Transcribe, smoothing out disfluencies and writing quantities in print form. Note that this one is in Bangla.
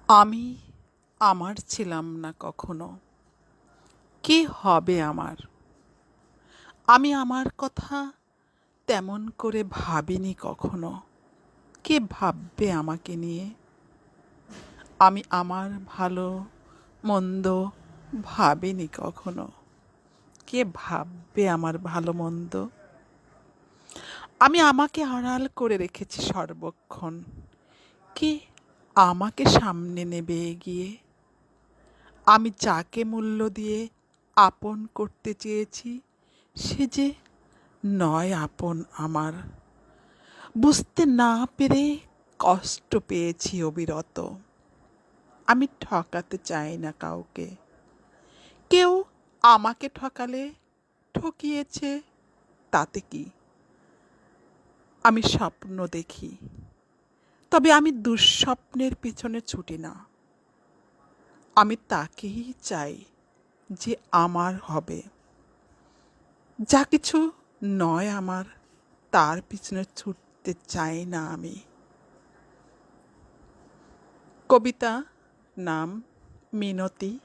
আমি আমার ছিলাম না কখনো। কি হবে আমার? আমি আমার কথা তেমন করে ভাবিনি কখনো। কে ভাববে আমাকে নিয়ে? আমি আমার ভালো মন্দ ভাবিনি কখনো। কে ভাববে আমার ভালো মন্দ? আমি আমাকে আড়াল করে রেখেছি সর্বক্ষণ। কে আমাকে সামনে নেবে এগিয়ে? আমি যাকে মূল্য দিয়ে আপন করতে চেয়েছি, সে যে নয় আপন আমার। বুঝতে না পেরে কষ্ট পেয়েছি অবিরত। আমি ঠকাতে চাই না কাউকে। কেউ আমাকে ঠকালে ঠকিয়েছে, তাতে কি? আমি স্বপ্ন দেখি, তবে আমি দুঃস্বপ্নের পিছনে ছুটি না। আমি তাকেই চাই যে আমার হবে। যা কিছু নয় আমার, তার পিছনে ছুটতে চাই না আমি। কবিতা, নাম মিনতি।